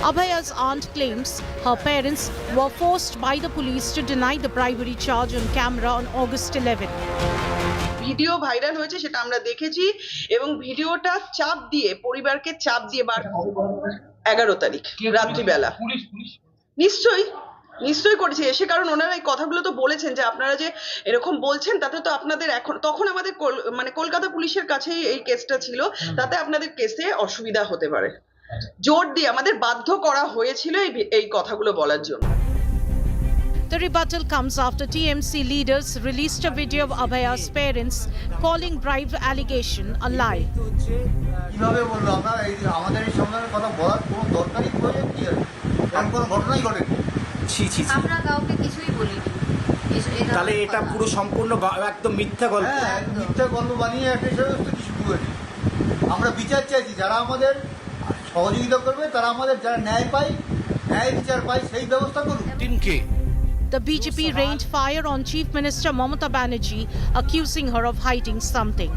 Abhaya's aunt claims her parents were forced by the police to deny the bribery charge on camera on August 11. Video viral হয়েছে সেটা আমরা দেখেছি এবং ভিডিওটা চাপ দিয়ে পরিবারকে চাপ দিয়ে 11 তারিখ রাত্রিবেলা নিশ্চয়ই করেছে এসে, কারণ ওনারা এই কথাগুলো তো বলেছেন যে আপনারা যে এরকম বলছেন তাতে তো আপনাদের এখন তখন আমাদের মানে কলকাতা পুলিশের কাছেই এই কেসটা ছিল, তাতে আপনাদের কেসে অসুবিধা হতে পারে, জোর দিয়ে আমাদের বাধ্য করা হয়েছিল এই কথাগুলো বলার জন্য। The rebuttal comes after TMC leaders released a video of Abhaya's parents calling bribe allegation a lie. কিভাবে বললো আপনারা আমাদের এই সমাধানের কথা বলার কোনো দরকারই প্রয়োজন কি আছে? এমন কোনো ঘটনাই ঘটেনি। আমরা কাউকে কিছুই বলিনি। তাহলে এটা পুরো সম্পূর্ণ একদম মিথ্যা গল্প। হ্যাঁ, মিথ্যা গল্প বানিয়ে একটা হিসাবে কিছু করেনি। আমরা বিচার চাইছি, যারা আমাদের সহযোগিতা করবে তারা আমাদের যারা ন্যায় বিচার পায় সেই ব্যবস্থা করুন। The BJP rained fire on Chief Minister Mamata Banerjee, accusing her of hiding something.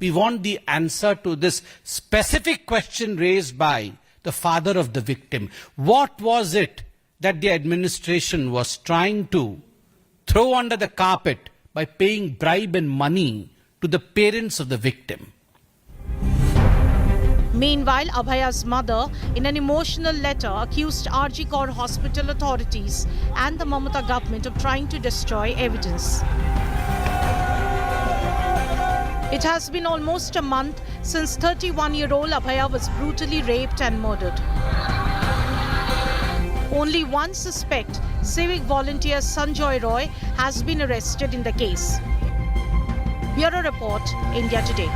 We want the answer to this specific question raised by the father of the victim. What was it that the administration was trying to throw under the carpet by paying bribe and money to the parents of the victim? Meanwhile, Abhaya's mother, in an emotional letter, accused RG Kar hospital authorities and the Mamata government of trying to destroy evidence. It has been almost a month since 31-year-old Abhaya was brutally raped and murdered. Only one suspect, civic volunteer Sanjoy Roy, has been arrested in the case. Bureau Report, India Today.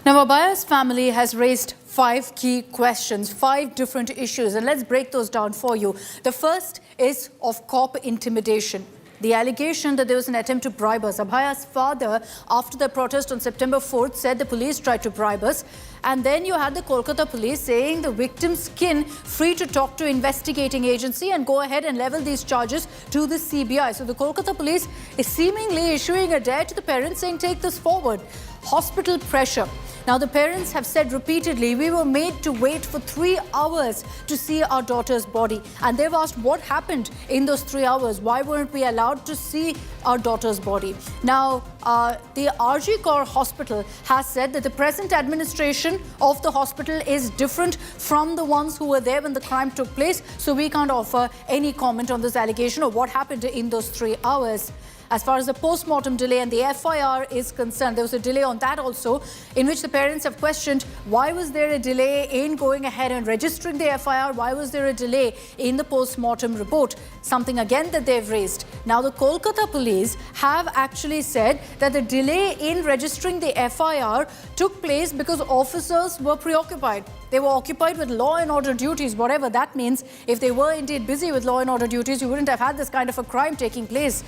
Now, Abhaya's family has raised 5 key questions, 5 different issues, and let's break those down for you. The first is of cop intimidation. The allegation that there was an attempt to bribe us. Abhaya's father, after the protest on September 4th, said the police tried to bribe us. And then you had the Kolkata police saying the victim's kin free to talk to investigating agency and go ahead and level these charges to the CBI. So the Kolkata police is seemingly issuing a dare to the parents saying, take this forward. Hospital pressure. Now, the parents have said repeatedly, we were made to wait for 3 hours to see our daughter's body. And they've asked what happened in those 3 hours. Why weren't we allowed to see our daughter's body? Now, the RG Kar hospital has said that the present administration of the hospital is different from the ones who were there when the crime took place. So we can't offer any comment on this allegation or what happened in those 3 hours. As far as the post-mortem delay and the FIR is concerned, there was a delay on that also, in which the parents have questioned why was there a delay in going ahead and registering the FIR? Why was there a delay in the post-mortem report? Something again that they've raised. Now, the Kolkata police have actually said that the delay in registering the FIR took place because officers were preoccupied. They were occupied with law and order duties, whatever that means. If they were indeed busy with law and order duties, you wouldn't have had this kind of a crime taking place.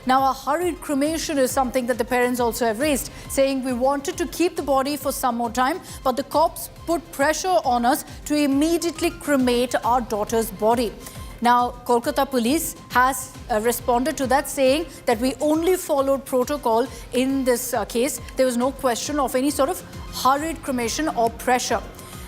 Now, a hurried cremation is something that the parents also have raised, saying we wanted to keep the body for some more time, but the cops put pressure on us to immediately cremate our daughter's body. Now, Kolkata police has responded to that, saying that we only followed protocol in this case. There was no question of any sort of hurried cremation or pressure.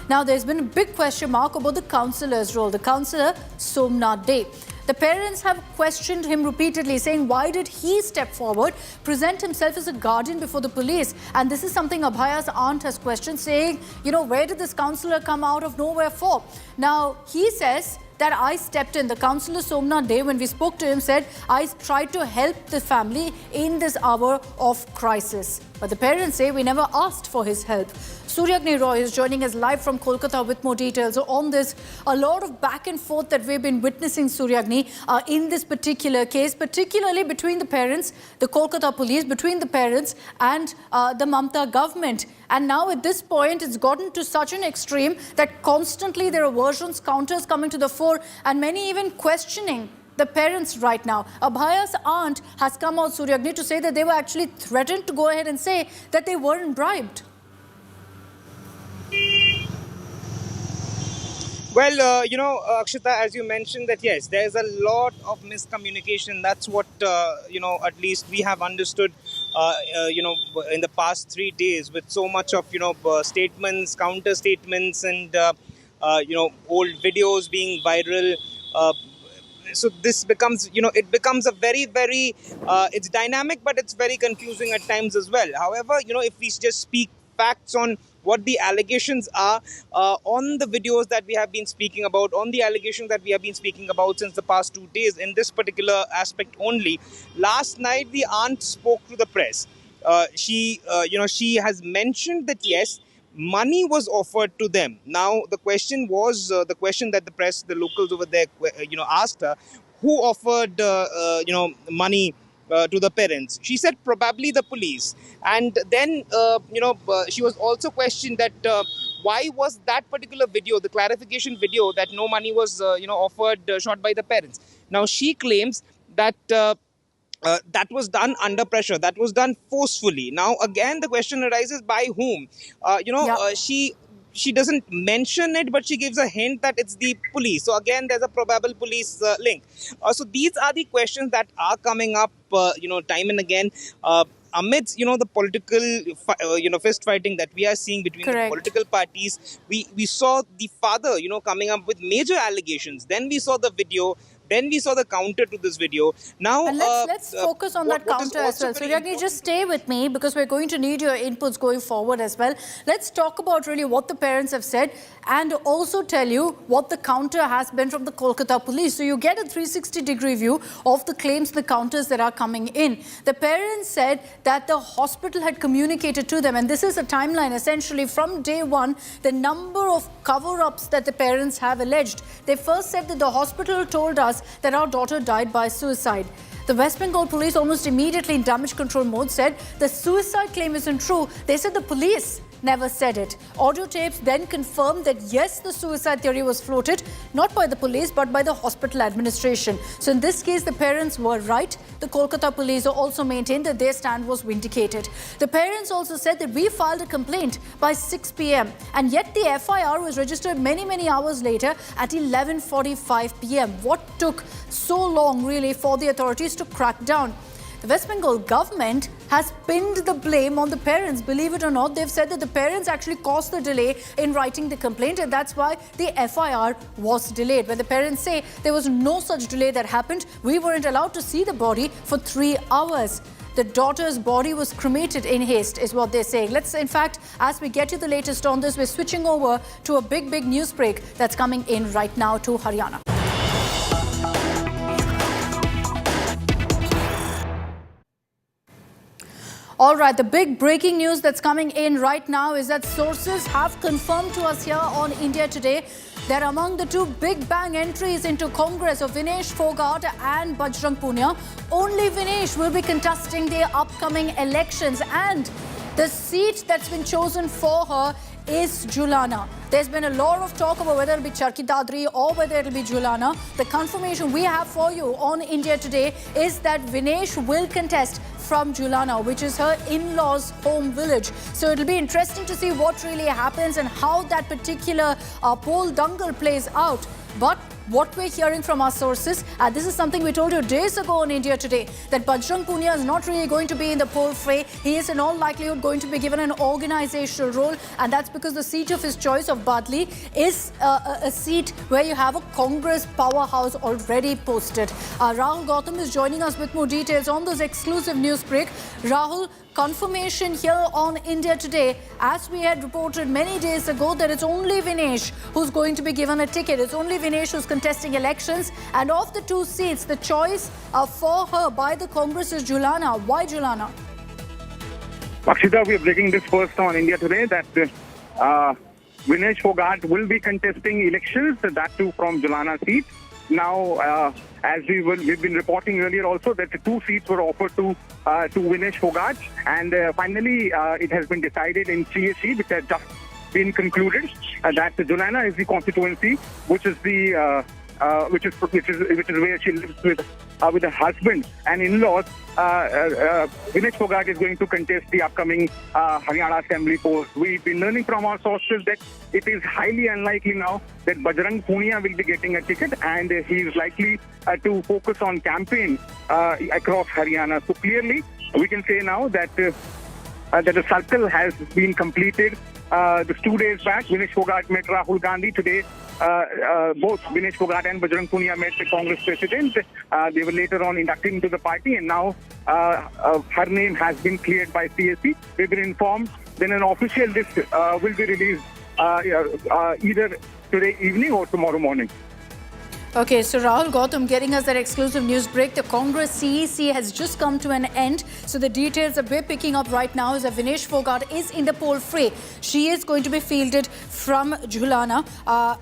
Now, there's been a big question mark about the counsellor's role, the counsellor Somnath Dey. The parents have questioned him repeatedly, saying why did he step forward, present himself as a guardian before the police? And this is something Abhaya's aunt has questioned, saying, you know, where did this counsellor come out of nowhere for? Now, he says that I stepped in. The counsellor Somnath Dey, when we spoke to him, said, I tried to help the family in this hour of crisis. But the parents say we never asked for his help. Suryagni Roy is joining us live from Kolkata with more details on this. A lot of back and forth that we've been witnessing, Suryagni, in this particular case, particularly between the parents, the Kolkata police, between the parents and the Mamata government. And now at this point, it's gotten to such an extreme that constantly there are versions, counters coming to the fore, and many even questioning the parents right now. Abhaya's aunt has come out, Suryagni, to say that they were actually threatened to go ahead and say that they weren't bribed. Well, Akshita, as you mentioned that, yes, there's a lot of miscommunication. That's what, at least we have understood in the past 3 days with so much of, statements, counter statements, and, old videos being viral. So this becomes, it becomes a very, very, it's dynamic, but it's very confusing at times as well. However, if we just speak facts on what the allegations are on the videos that we have been speaking about, on the allegations that we have been speaking about since the past 2 days in this particular aspect only. Last night, the aunt spoke to the press. She has mentioned that yes, money was offered to them. Now, the question was the question that the press, the locals over there, asked her, who offered, money to the parents? She said probably the police. And then, she was also questioned that why was that particular video, the clarification video, that no money was, offered, shot by the parents. Now, she claims that that was done under pressure. That was done forcefully. Now, again, the question arises, by whom? She doesn't mention it, but she gives a hint that it's the police. So again, there's a probable police link. So these are the questions that are coming up, time and again. Amidst, the political, fist fighting that we are seeing between the political parties, we saw the father, coming up with major allegations. Then we saw the video. Then we saw the counter to this video. Now, and let's focus on that counter as well. So, Yagni, just stay with me because we're going to need your inputs going forward as well. Let's talk about really what the parents have said and also tell you what the counter has been from the Kolkata police. So you get a 360-degree view of the claims, the counters that are coming in. The parents said that the hospital had communicated to them, and this is a timeline essentially from day one, the number of cover-ups that the parents have alleged. They first said that the hospital told us that our daughter died by suicide. The West Bengal police almost immediately in damage control mode said the suicide claim isn't true. They said the police never said it. Audio tapes then confirmed that yes, the suicide theory was floated, not by the police, but by the hospital administration. So in this case, the parents were right. The Kolkata police also maintained that their stand was vindicated. The parents also said that we filed a complaint by 6 p.m. and yet the FIR was registered many hours later at 11:45 p.m. What took so long really for the authorities to crack down? The West Bengal government has pinned the blame on the parents. Believe it or not, they've said that the parents actually caused the delay in writing the complaint, and that's why the FIR was delayed. When the parents say there was no such delay that happened, we weren't allowed to see the body for 3 hours. The daughter's body was cremated in haste, is what they're saying. Let's, in fact, as we get you the latest on this, we're switching over to a big news break that's coming in right now to Haryana. All right, the big breaking news that's coming in right now is that sources have confirmed to us here on India Today that among the two big bang entries into Congress of Vinesh Phogat and Bajrang Punia, only Vinesh will be contesting the upcoming elections, and the seat that's been chosen for her is Julana. There's been a lot of talk about whether it'll be Charki Dadri or whether it'll be Julana. The confirmation we have for you on India Today is that Vinesh will contest from Julana, which is her in-laws' home village. So it'll be interesting to see what really happens and how that particular poll dangle plays out. But what we're hearing from our sources, this is something we told you days ago on India Today, that Bajrang Punia is not really going to be in the poll fray. He is in all likelihood going to be given an organizational role, and that's because the seat of his choice of Badli is a seat where you have a Congress powerhouse already posted. Rahul Gautam is joining us with more details on this exclusive news break. Rahul, confirmation here on India Today, as we had reported many days ago, that it's only Vinesh who's going to be given a ticket. It's only Vinesh who's contesting elections, and of the two seats, the choice for her by the Congress is Julana. Why Julana? Akshita, we are breaking this first on India Today that Vinesh Phogat will be contesting elections, that too from Julana seat. Now, as we've been reporting earlier also, that the two seats were offered to Vinesh Phogat, and finally it has been decided in CAC, which has just been concluded, that Julana is the constituency, which is the which is where she lives with her husband and in-laws. Vinesh Phogat is going to contest the upcoming Haryana Assembly post. We've been learning from our sources that it is highly unlikely now that Bajrang Punia will be getting a ticket, and he is likely to focus on campaign across Haryana. So clearly, we can say now that that the circle has been completed. Just 2 days back, Vinesh Phogat met Rahul Gandhi. Today, both Vinesh Phogat and Bajrang Punia met the Congress president. They were later on inducted into the party, and now her name has been cleared by CSC. We've been informed. Then an official list will be released either today evening or tomorrow morning. Okay, so Rahul Gautam getting us that exclusive news break. The Congress CEC has just come to an end. So the details that we're picking up right now is that Vinesh Phogat is in the poll fray. She is going to be fielded from Jhalana.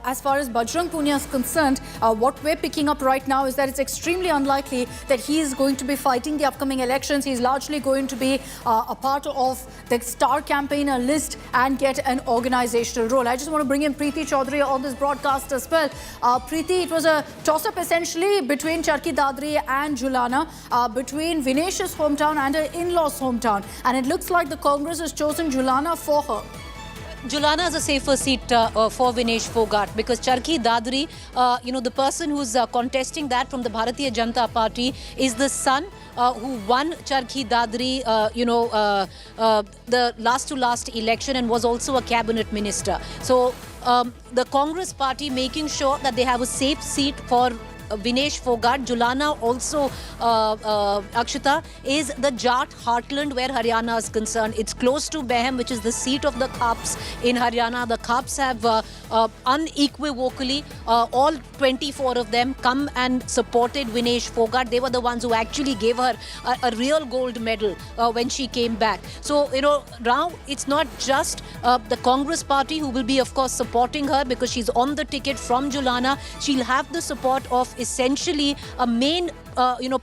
As far as Bajrang Punia is concerned, what we're picking up right now is that it's extremely unlikely that he is going to be fighting the upcoming elections. He's largely going to be a part of the star campaigner list and get an organizational role. I just want to bring in Preeti Chaudhary on this broadcast as well. Preeti, it was a toss-up essentially between Charki Dadri and Jhalana, between Vinesh's hometown and her in-laws' hometown. And it looks like the Congress has chosen Jhalana for her. Jhalana is a safer seat for Vinesh Phogat because Charki Dadri, the person who's contesting that from the Bharatiya Janata Party is the son who won Charki Dadri, the last election and was also a cabinet minister. So the Congress party making sure that they have a safe seat for Vinesh Phogat. Jhalana also, Akshita, is the Jat heartland where Haryana is concerned. It's close to Behem, which is the seat of the Khaps in Haryana. The Khaps have unequivocally, all 24 of them, come and supported Vinesh Phogat. They were the ones who actually gave her a real gold medal when she came back. So, now it's not just the Congress party who will be, of course, supporting her because she's on the ticket from Jhalana. She'll have the support of essentially a main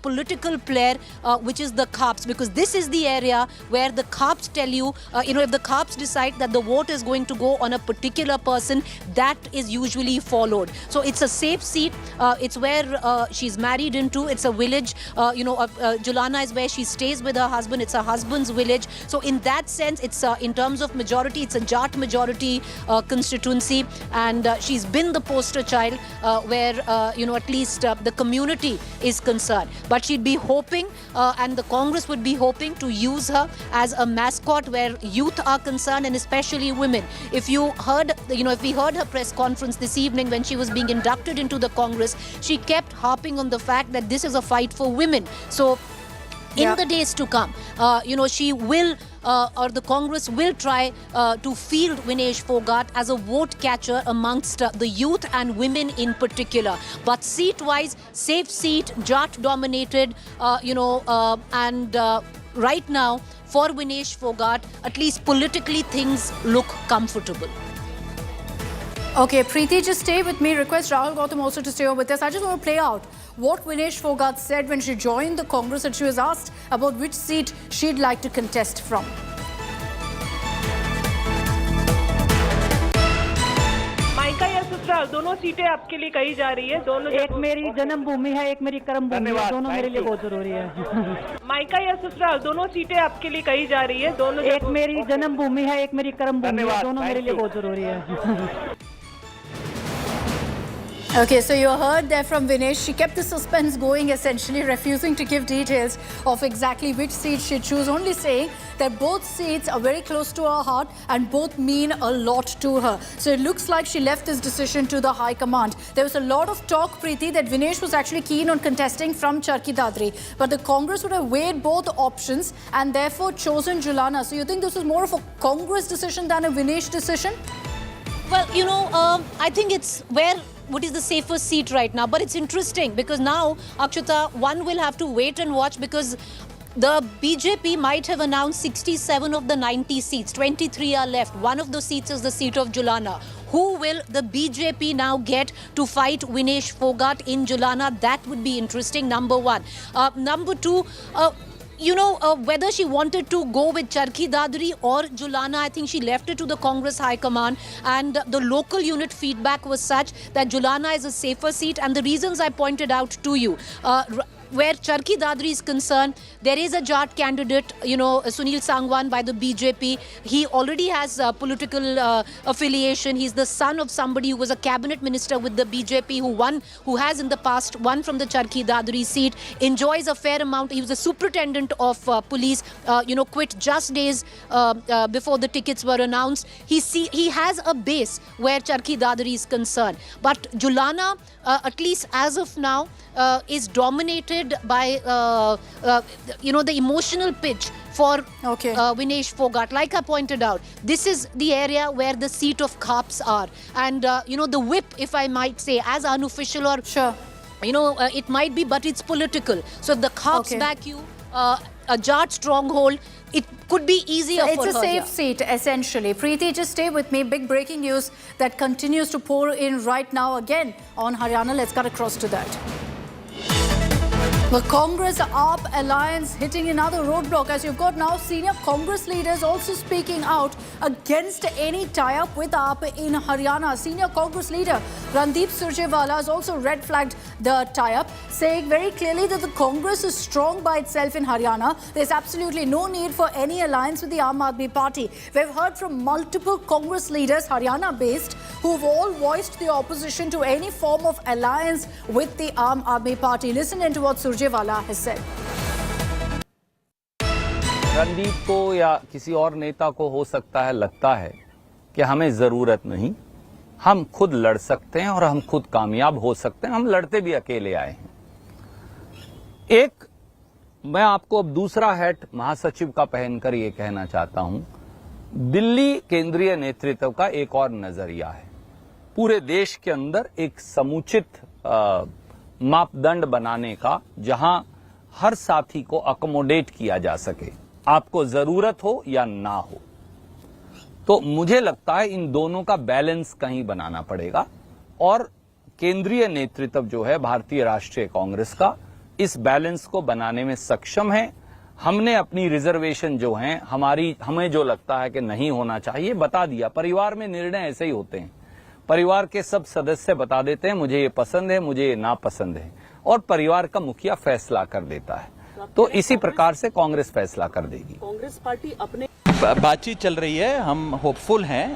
political player, which is the Khaps, because this is the area where the Khaps tell you, if the Khaps decide that the vote is going to go on a particular person, that is usually followed. So it's a safe seat. It's where she's married into. It's a village. Jhalana is where she stays with her husband. It's her husband's village. So in that sense, it's in terms of majority, it's a Jat majority constituency, and she's been the poster child where at least the community is concerned. But she'd be hoping, and the Congress would be hoping to use her as a mascot where youth are concerned, and especially women. If you heard, if we heard her press conference this evening when she was being inducted into the Congress, she kept harping on the fact that this is a fight for women. So in the days to come, she will, or the Congress will try to field Vinesh Phogat as a vote catcher amongst the youth and women in particular. But seat-wise, safe seat, Jat dominated, and right now for Vinesh Phogat, at least politically things look comfortable. Okay, Preeti, just stay with me. Request Rahul Gautam also to stay on with us. I just want to play out what Vinesh Phogat said when she joined the Congress and she was asked about which seat she'd like to contest from. मायका या ससुराल दोनों सीटें आपके लिए कही जा रही है। दोनों एक मेरी जन्मभूमि है, एक मेरी कर्मभूमि है। दोनों मेरे लिए बहुत जरूरी है। मायका या ससुराल दोनों सीटें आपके लिए कही जा रही है। दोनों एक मेरी जन्मभूमि है, एक मेरी कर्मभूमि है। दोनों मेरे लिए बहुत जरूरी है। Okay, so you heard there from Vinesh. She kept the suspense going, essentially refusing to give details of exactly which seat she'd choose, only saying that both seats are very close to her heart and both mean a lot to her. So it looks like she left this decision to the High Command. There was a lot of talk, Preeti, that Vinesh was actually keen on contesting from Charki Dadri, but the Congress would have weighed both options and therefore chosen Jhalana. So you think this was more of a Congress decision than a Vinesh decision? Well, I think it's what is the safest seat right now. But it's interesting because now, Akshita, one will have to wait and watch because the BJP might have announced 67 of the 90 seats. 23 are left. One of those seats is the seat of Jhalana. Who will the BJP now get to fight Vinesh Phogat in Jhalana? That would be interesting, number one. Number two, whether she wanted to go with Charki Dadri or Jhalana, I think she left it to the Congress High Command, and the local unit feedback was such that Jhalana is a safer seat, and the reasons I pointed out to you. where Charkhi Dadri is concerned, there is a Jat candidate, Sunil Sangwan by the BJP. He already has political affiliation. He's the son of somebody who was a cabinet minister with the BJP who has in the past won from the Charkhi Dadri seat, enjoys a fair amount. He was a superintendent of police, quit just days before the tickets were announced. He has a base where Charkhi Dadri is concerned. But Julana, at least as of now, is dominated by the emotional pitch for Vinesh Phogat. Like I pointed out, this is the area where the seat of Khaps are, and the whip, if I might say, as unofficial or it might be, but it's political. So if the Khaps back you, a Jat stronghold, it could be easier for her. It's a safe seat, essentially. Preeti, just stay with me. Big breaking news that continues to pour in right now again on Haryana. Let's cut across to that. The Congress-AAP alliance hitting another roadblock, as you've got now senior Congress leaders also speaking out against any tie-up with AAP in Haryana. Senior Congress leader Randeep Surjewala has also red-flagged the tie-up, saying very clearly that the Congress is strong by itself in Haryana. There's absolutely no need for any alliance with the Aam Aadmi Party. We've heard from multiple Congress leaders, Haryana-based, who've all voiced the opposition to any form of alliance with the Aam Aadmi Party. Listen into what Surjewala has said. Randeep को या किसी और नेता को हो सकता है, लगता है कि हमें जरूरत नहीं, हम खुद लड़ सकते हैं और हम खुद कामयाब हो सकते हैं। हम लड़ते भी अकेले आए हैं। एक, मैं आपको अब दूसरा हैट महासचिव का पहनकर ये कहना चाहता हूं, दिल्ली केंद्रीय नेतृत्व का एक और नजरिया है। पूरे देश के अंदर एक समुचित मापदंड बनाने का, जहां हर साथी को अकोमोडेट किया जा सके, आपको जरूरत हो या ना हो। तो मुझे लगता है इन दोनों का बैलेंस कहीं बनाना पड़ेगा, और केंद्रीय नेतृत्व जो है भारतीय राष्ट्रीय कांग्रेस का, इस बैलेंस को बनाने में सक्षम है। हमने अपनी रिजर्वेशन जो हैं, हमें जो लगता है कि नहीं होना चाहिए, बता दिया। परिवार में निर्णय ऐसे ही होते हैं, परिवार के सब सदस्य बता देते हैं मुझे ये पसंद है, मुझे ये नापसंद है, और परिवार का मुखिया फैसला कर देता है। तो इसी प्रकार से कांग्रेस फैसला कर देगी। कांग्रेस पार्टी अपने बातचीत चल रही है, हम होपफुल हैं,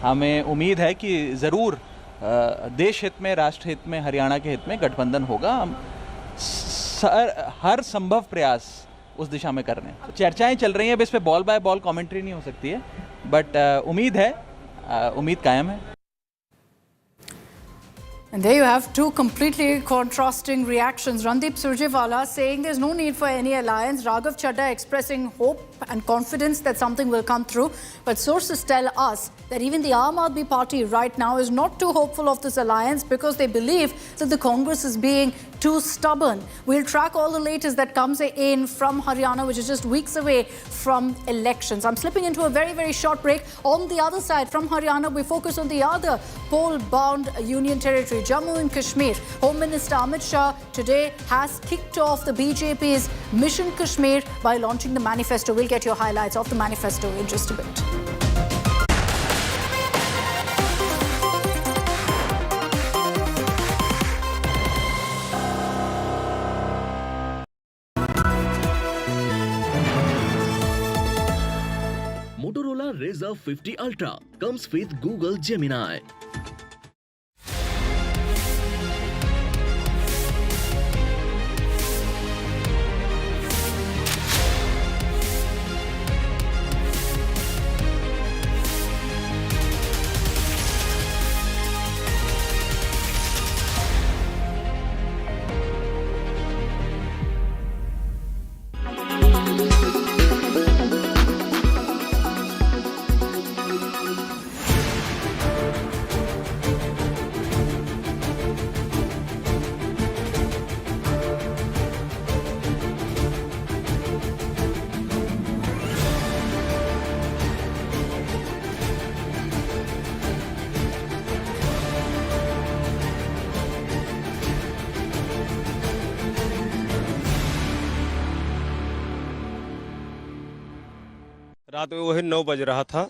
हमें उम्मीद है कि जरूर देश हित में, राष्ट्र हित में, हरियाणा के हित में गठबंधन होगा। हम हर संभव प्रयास उस दिशा में कर रहे हैं। चर्चाएं चल रही हैं, अब इस पे बॉल बाय बॉल कमेंट्री नहीं हो सकती है, बट उम्मीद है, उम्मीद कायम है। And there you have two completely contrasting reactions. Randeep Surjewala saying there's no need for any alliance. Raghav Chadha expressing hope and confidence that something will come through. But sources tell us that even the Aam Aadmi Party right now is not too hopeful of this alliance because they believe that the Congress is being too stubborn. We'll track all the latest that comes in from Haryana, which is just weeks away from elections. I'm slipping into a very, very short break. On the other side, from Haryana, we focus on the other poll-bound union territory, Jammu and Kashmir. Home Minister Amit Shah today has kicked off the BJP's Mission Kashmir by launching the manifesto. We'll get your highlights of the manifesto in just a bit. Motorola Razr 50 Ultra comes with Google Gemini. रात में वही 9 बज रहा था,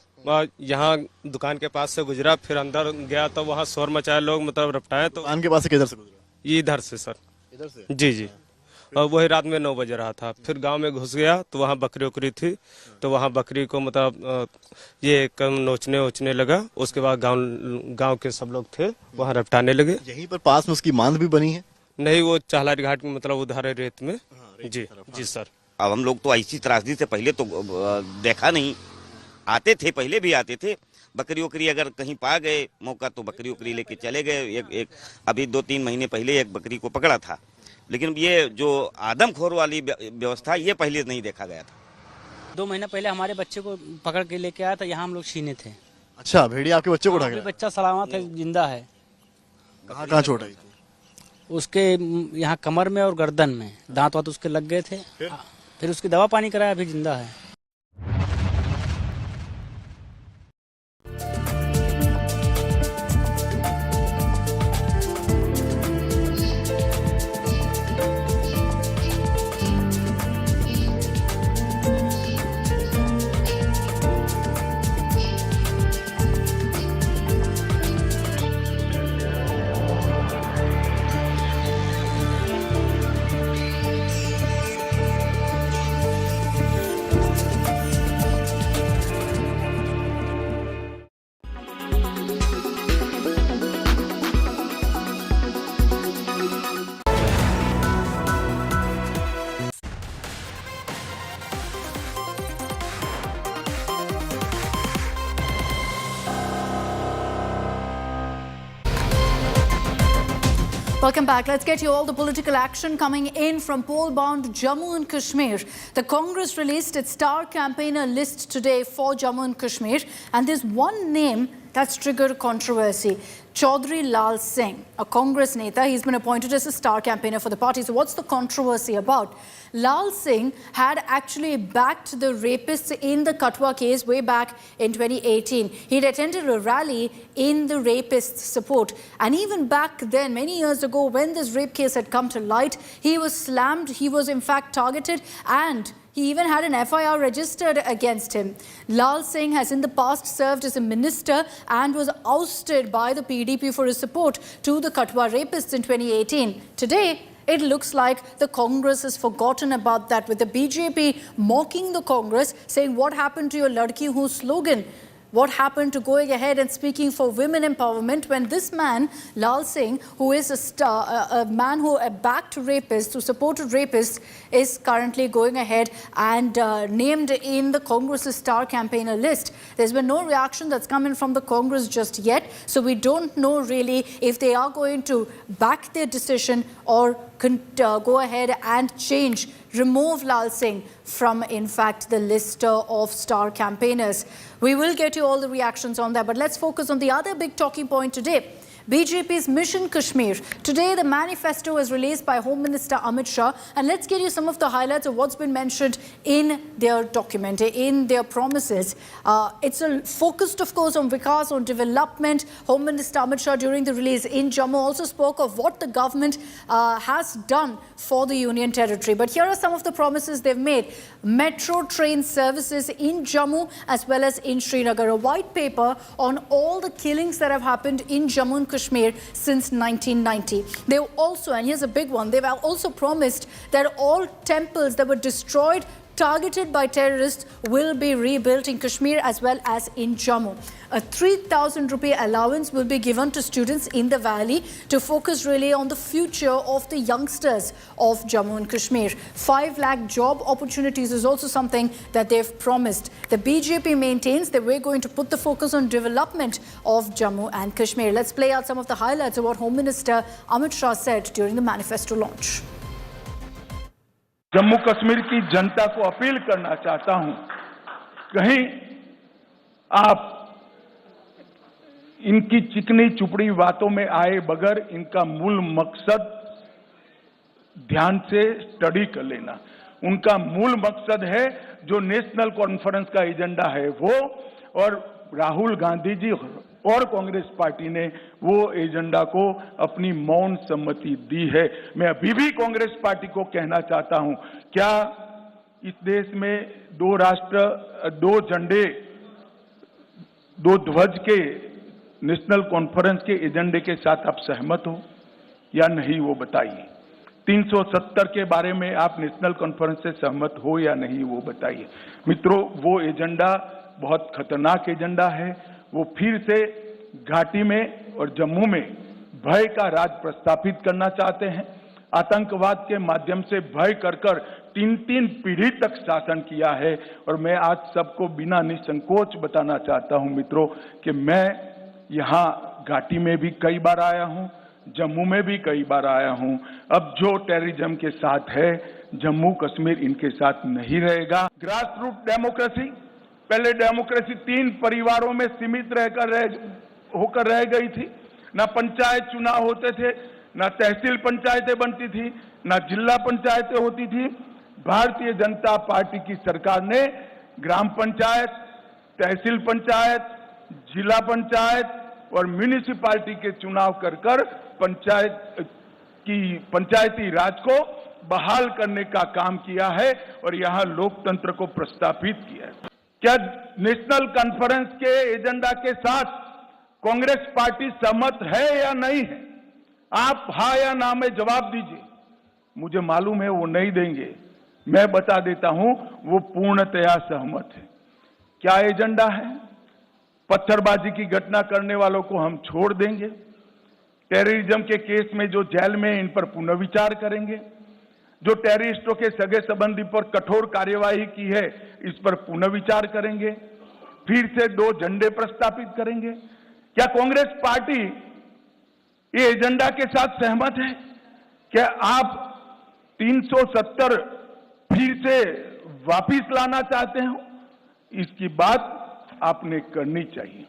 यहाँ दुकान के पास से गुजरा, फिर अंदर गया तो वहाँ शोर मचाया, लोग मतलब रपटाए। तो दुकान के पास से किधर से गुजरा? इधर से सर। इधर से? जी जी। और वही रात में 9 बजे रहा था। फिर गांव में घुस गया तो वहाँ बकरी उकरी थी, तो वहाँ बकरी को मतलब ये कम नोचने वोचने लगा। उसके बाद गांव के सब लोग थे वहाँ रपटाने लगे। यहीं पर पास में उसकी मांद भी बनी है? नहीं, वो चाहलारी घाट में मतलब उधार रेत में। जी सर। अब हम लोग तो ऐसी त्रासदी से पहले तो देखा नहीं, आते थे, पहले भी आते थे। बकरी उकरी अगर कहीं पा गए मौका तो बकरी उकरी लेके चले गए। एक अभी 2-3 महीने पहले एक बकरी को पकड़ा था, लेकिन ये जो आदमखोर वाली व्यवस्था ये पहले नहीं देखा गया था। 2 महीना पहले हमारे बच्चे को पकड़ के लेके आया था, यहाँ हम लोग छीने थे। अच्छा, भेड़िया आपके बच्चे को उठा गया? बच्चा सलामत है, जिंदा है। कहाँ चोट आई? उसके यहाँ कमर में और गर्दन में दांत वात उसके लग गए थे। फिर उसकी दवा पानी कराया, अभी जिंदा है। Welcome back. Let's get you all the political action coming in from poll-bound Jammu and Kashmir. The Congress released its star campaigner list today for Jammu and Kashmir, and there's one name that's triggered controversy. Chaudhry Lal Singh, a Congress Neta, he's been appointed as a star campaigner for the party. So what's the controversy about? Lal Singh had actually backed the rapists in the Katwa case way back in 2018. He'd attended a rally in the rapists' support. And even back then, many years ago, when this rape case had come to light, he was slammed, he was in fact targeted, and he even had an FIR registered against him. Lal Singh has in the past served as a minister and was ousted by the PDP for his support to the Katwa rapists in 2018. Today, it looks like the Congress has forgotten about that, with the BJP mocking the Congress, saying, what happened to your Ladki Hu slogan? What happened to going ahead and speaking for women empowerment when this man, Lal Singh, who is a man who backed rapists, who supported rapists, is currently going ahead and named in the Congress's star campaigner list. There's been no reaction that's come in from the Congress just yet, so we don't know really if they are going to back their decision or go ahead and remove Lal Singh from, in fact, the list of star campaigners. We will get you all the reactions on that, but let's focus on the other big talking point today. BJP's Mission Kashmir. Today, the manifesto was released by Home Minister Amit Shah, and let's give you some of the highlights of what's been mentioned in their document, in their promises. It's focused, of course, on Vikas, on development. Home Minister Amit Shah, during the release in Jammu, also spoke of what the government has done for the Union Territory. But here are some of the promises they've made. Metro train services in Jammu as well as in Srinagar. A white paper on all the killings that have happened in Jammu and Kashmir since 1990. They also, and here's a big one, they've also promised that all temples that were destroyed, targeted by terrorists, will be rebuilt in Kashmir as well as in Jammu. A 3,000 rupee allowance will be given to students in the valley to focus really on the future of the youngsters of Jammu and Kashmir. 5 lakh job opportunities is also something that they've promised. The BJP maintains that we're going to put the focus on development of Jammu and Kashmir. Let's play out some of the highlights of what Home Minister Amit Shah said during the manifesto launch. Jammu Kashmir की जनता को appeal करना चाहता हूं, कहीं आप इनकी चिकनी चुपड़ी बातों में आए बगैर इनका मूल मकसद ध्यान से स्टडी कर लेना। उनका मूल मकसद है जो नेशनल कॉन्फ्रेंस का एजेंडा है वो, और राहुल गांधी जी और कांग्रेस पार्टी ने वो एजेंडा को अपनी मौन सम्मति दी है। मैं अभी भी कांग्रेस पार्टी को कहना चाहता हूं, क्या इस देश में 2 राष्ट्र 2 झंडे 2 ध्वज के नेशनल कॉन्फ्रेंस के एजेंडे के साथ आप सहमत हो या नहीं, वो बताइए। 370 के बारे में आप नेशनल कॉन्फ्रेंस से सहमत हो या नहीं, वो बताइए। मित्रों, वो एजेंडा बहुत खतरनाक एजेंडा है। वो फिर से घाटी में और जम्मू में भय का राज प्रस्थापित करना चाहते हैं। आतंकवाद के माध्यम से भय कर 3 पीढ़ी तक शासन किया है। और मैं आज सबको बिना निसंकोच बताना चाहता हूं मित्रों कि मैं यहाँ घाटी में भी कई बार आया हूं, जम्मू में भी कई बार आया हूं। अब जो टेररिज्म के साथ है, जम्मू कश्मीर इनके साथ नहीं रहेगा। ग्रास रूट डेमोक्रेसी, पहले डेमोक्रेसी 3 परिवारों में सीमित होकर रह गई थी। ना पंचायत चुनाव होते थे, ना तहसील पंचायतें बनती थी, ना जिला पंचायतें होती थी। भारतीय जनता पार्टी की सरकार ने ग्राम पंचायत, तहसील पंचायत, जिला पंचायत और म्यूनिसिपैलिटी के चुनाव कर पंचायती राज को बहाल करने का काम किया है और यहाँ लोकतंत्र को प्रस्थापित किया है। क्या नेशनल कॉन्फ्रेंस के एजेंडा के साथ कांग्रेस पार्टी सहमत है या नहीं है? आप हाँ या ना में जवाब दीजिए। मुझे मालूम है वो नहीं देंगे, मैं बता देता हूं वो पूर्णतया सहमत है। क्या एजेंडा है? पत्थरबाजी की घटना करने वालों को हम छोड़ देंगे। टेररिज्म के केस में जो जेल में, इन पर पुनर्विचार करेंगे। जो टेररिस्टों के सगे संबंधी पर कठोर कार्यवाही की है, इस पर पुनर्विचार करेंगे। फिर से 2 झंडे प्रस्तापित करेंगे। क्या कांग्रेस पार्टी ये एजेंडा के साथ सहमत है? क्या आप 370 फिर से वापिस लाना चाहते हो? इसकी बात आपने करनी चाहिए।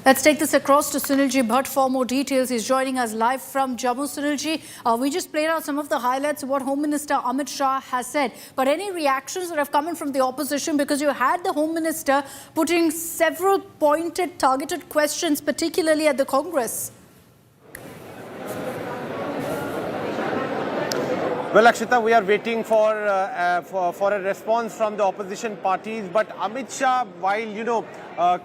Let's take this across to Sunilji Bhatt for more details. He's joining us live from Jammu. Sunilji, we just played out some of the highlights of what Home Minister Amit Shah has said. But any reactions that have come in from the opposition? Because you had the Home Minister putting several pointed, targeted questions, particularly at the Congress. Well, Akshita, we are waiting for a response from the opposition parties. But Amit Shah, while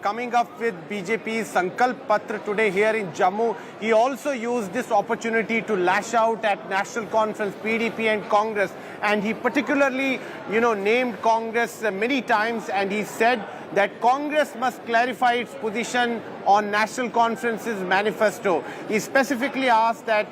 coming up with BJP's Sankalp Patra today here in Jammu, he also used this opportunity to lash out at National Conference, PDP and Congress. And he particularly, named Congress many times, and he said that Congress must clarify its position on National Conference's manifesto. He specifically asked that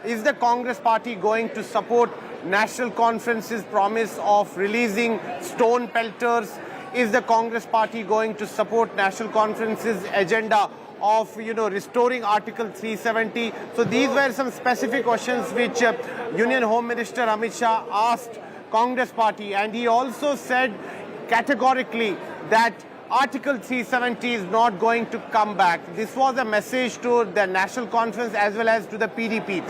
is the Congress party going to support National Conference's promise of releasing stone pelters? Is the Congress party going to support National Conference's agenda of, restoring Article 370? So these were some specific questions which Union Home Minister Amit Shah asked Congress party. And he also said categorically that Article 370 is not going to come back. This was a message to the National Conference as well as to the PDP.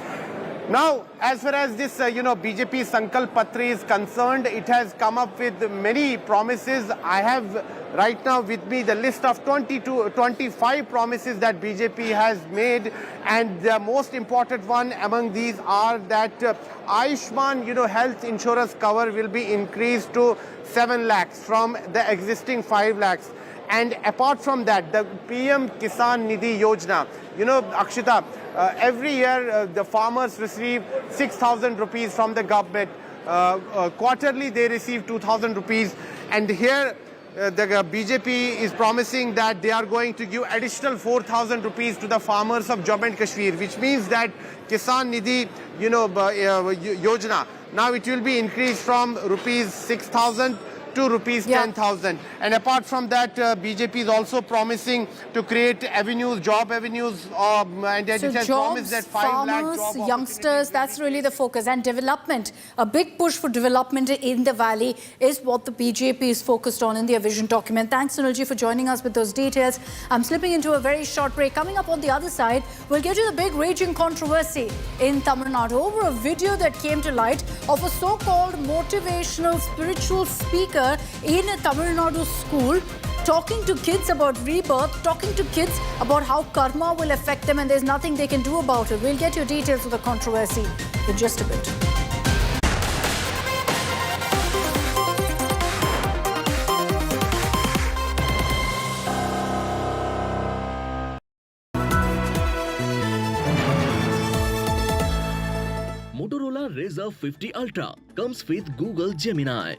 Now, as far as this, BJP Sankalp Patra is concerned, it has come up with many promises. I have right now with me the list of 25 promises that BJP has made. And the most important one among these are that Ayushman, health insurance cover will be increased to 7 lakhs from the existing 5 lakhs. And apart from that, the PM Kisan Nidhi Yojana, Akshita, every year the farmers receive 6,000 rupees from the government. Quarterly they receive 2,000 rupees. And here the BJP is promising that they are going to give additional 4,000 rupees to the farmers of Jammu and Kashmir, which means that Kisan Nidhi, Yojana, now it will be increased from rupees 6,000 to rupees 10,000. And apart from that, BJP is also promising to create avenues, job avenues, and it has promised that 5 lakh job youngsters, that's really the focus. And development, a big push for development in the valley is what the BJP is focused on in their vision document. Thanks, Sunilji, for joining us with those details. I'm slipping into a very short break. Coming up on the other side, we'll get you the big raging controversy in Tamil Nadu over a video that came to light of a so-called motivational spiritual speaker in a Tamil Nadu school talking to kids about rebirth, talking to kids about how karma will affect them and there's nothing they can do about it. We'll get you details of the controversy in just a bit. Razr 50 Ultra comes with Google Gemini.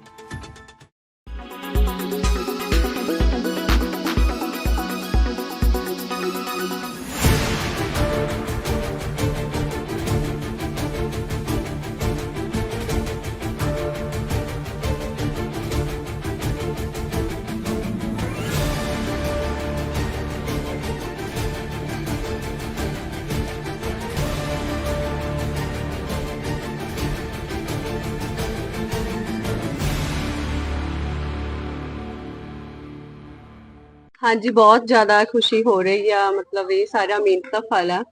ਹਾਂਜੀ ਬਹੁਤ ਜ਼ਿਆਦਾ ਖੁਸ਼ੀ ਹੋ ਰਹੀ ਆ ਮਤਲਬ ਇਹ ਸਾਰਾ ਮਿਹਨਤ ਦਾ ਫਲ ਆ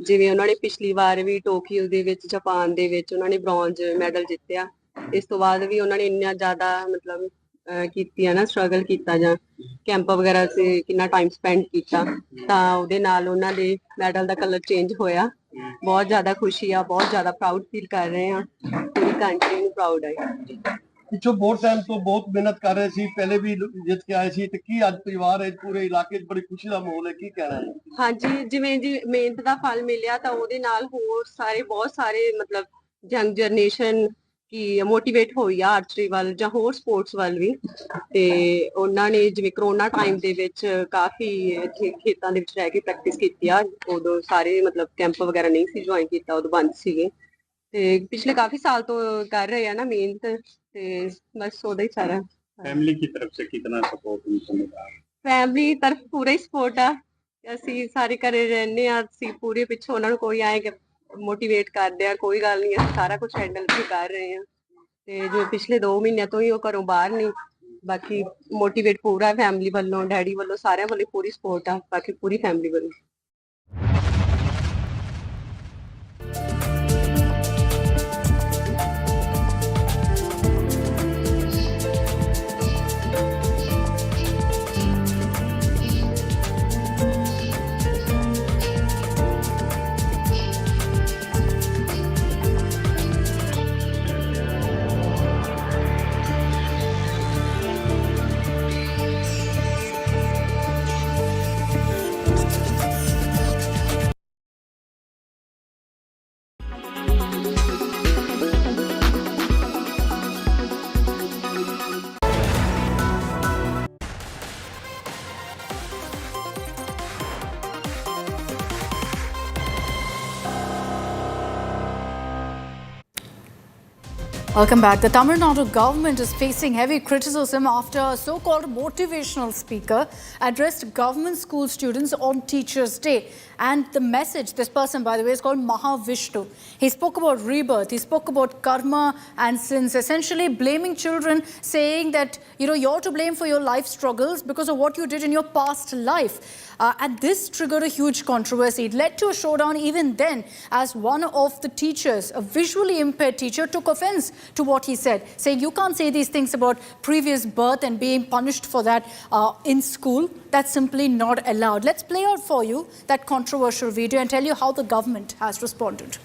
ਜਿਵੇਂ ਉਹਨਾਂ ਨੇ ਪਿਛਲੀ ਵਾਰ ਵੀ ਟੋਕੀਓ ਦੇ ਵਿੱਚ ਜਾਪਾਨ ਦੇ ਵਿੱਚ ਉਹਨਾਂ ਨੇ ਬ੍ਰੌਂਜ਼ ਮੈਡਲ ਜਿੱਤਿਆ ਇਸ ਤੋਂ ਬਾਅਦ ਵੀ ਉਹਨਾਂ ਨੇ ਇੰਨਾ ਜ਼ਿਆਦਾ ਮਤਲਬ ਕੀਤੀ ਆ ਨਾ ਸਟਰਗਲ ਕੀਤਾ ਜਾਂ ਕੈਂਪ ਵਗੈਰਾ 'ਚ ਕਿੰਨਾ ਟਾਈਮ ਸਪੈਂਡ ਕੀਤਾ ਤਾਂ ਉਹਦੇ ਨਾਲ ਉਹਨਾਂ ਦੇ ਮੈਡਲ ਦਾ ਕਲਰ ਚੇਂਜ ਹੋਇਆ ਬਹੁਤ ਜ਼ਿਆਦਾ ਖੁਸ਼ੀ ਆ ਬਹੁਤ ਜ਼ਿਆਦਾ ਪ੍ਰਾਊਡ ਫੀਲ ਕਰ ਰਹੇ ਆ ਪੂਰੀ ਕੰਟਰੀ ਨੂੰ ਪ੍ਰਾਊਡ ਆ ਪਿੱਛੋਂ ਬਹੁਤ ਟਾਈਮ ਤੋਂ ਬਹੁਤ ਮਿਹਨਤ ਕਰ ਰਹੇ ਸੀ ਪਹਿਲੇ ਵੀ ਜਿੱਤ ਕੇ ਆਏ ਸੀ ਤੇ ਕੀ ਅੱਜ ਪਰਿਵਾਰ ਹੈ ਪੂਰੇ ਇਲਾਕੇ 'ਚ ਬੜੀ ਖੁਸ਼ੀ ਦਾ ਮਾਹੌਲ ਹੈ ਕੀ ਕਹਿਣਾ ਹੈ ਹਾਂਜੀ ਜਿਵੇਂ ਜੀ ਮਿਹਨਤ ਦਾ ਫਲ ਮਿਲਿਆ ਤਾਂ ਉਹਦੇ ਨਾਲ ਹੋਰ ਸਾਰੇ ਬਹੁਤ ਸਾਰੇ ਮਤਲਬ ਯੰਗ ਜਨਰੇਸ਼ਨ ਕੀ ਮੋਟੀਵੇਟ ਹੋਈ ਆ ਆਰਚਰੀ ਵੱਲ ਜਾਂ ਹੋਰ ਸਪੋਰਟਸ ਵੱਲ ਵੀ ਤੇ ਉਹਨਾਂ ਨੇ ਜਿਵੇਂ ਕਰੋਨਾ ਟਾਈਮ ਦੇ ਵਿੱਚ ਕਾਫੀ ਇੱਥੇ ਖੇਤਾਂ ਦੇ ਵਿੱਚ ਰਹਿ ਕੇ ਪ੍ਰੈਕਟਿਸ ਕੀਤੀ ਆ ਉਦੋਂ ਸਾਰੇ ਮਤਲਬ ਕੈਂਪ ਵਗੈਰਾ ਨਹੀਂ ਸੀ ਜੁਆਇਨ ਕੀਤਾ ਉਦੋਂ ਬੰਦ ਸੀਗੇ ਤੇ ਪਿਛਲੇ ਕਾਫੀ ਸਾਲ ਤੋਂ ਕਰ ਰਹੇ ਆ ਨਾ ਮਿਹਨਤ ਤੇ ਬਸ ਉਹਦਾ ਹੀ ਸਾਰਾ फैमिली की तरफ से कितना सपोर्ट उनको मिला ਫੈਮਿਲੀ ਤਰਫ ਪੂਰਾ ਹੀ ਸਪੋਰਟ ਆ ਅਸੀਂ ਸਾਰੇ ਘਰੇ ਰਹਿੰਦੇ ਆ ਅਸੀਂ ਪੂਰੇ ਪਿੱਛੋਂ ਉਹਨਾਂ ਨੂੰ ਕੋਈ ਆਏ ਕਿ ਮੋਟੀਵੇਟ ਕਰਦੇ ਆ ਕੋਈ ਗੱਲ ਨਹੀਂ ਅਸੀਂ ਸਾਰਾ ਕੁਝ ਹੈਂਡਲ ਵੀ ਕਰ ਰਹੇ ਆ ਤੇ ਜੋ ਪਿਛਲੇ 2 ਮਹੀਨਿਆਂ ਤੋਂ ਹੀ ਉਹ ਘਰੋਂ ਬਾਹਰ ਨਹੀਂ ਬਾਕੀ ਮੋਟੀਵੇਟ ਪੂਰਾ ਫੈਮਿਲੀ ਵੱਲੋਂ ਡੈਡੀ ਵੱਲੋਂ ਸਾਰਿਆਂ ਵੱਲੋਂ ਪੂਰੀ ਸਪੋਰਟ ਆ ਬਾਕੀ ਪੂਰੀ ਫੈਮਿਲੀ ਵੱਲੋਂ Welcome back. The Tamil Nadu government is facing heavy criticism after a so-called motivational speaker addressed government school students on Teachers' Day. And the message, this person, by the way, is called Mahavishnu. He spoke about rebirth, he spoke about karma and sins, essentially blaming children, saying that, you're to blame for your life struggles because of what you did in your past life. And this triggered a huge controversy. It led to a showdown even then, as one of the teachers, a visually impaired teacher, took offense to what he said, saying you can't say these things about previous birth and being punished for that in school. That's simply not allowed. Let's play out for you that controversial video and tell you how the government has responded.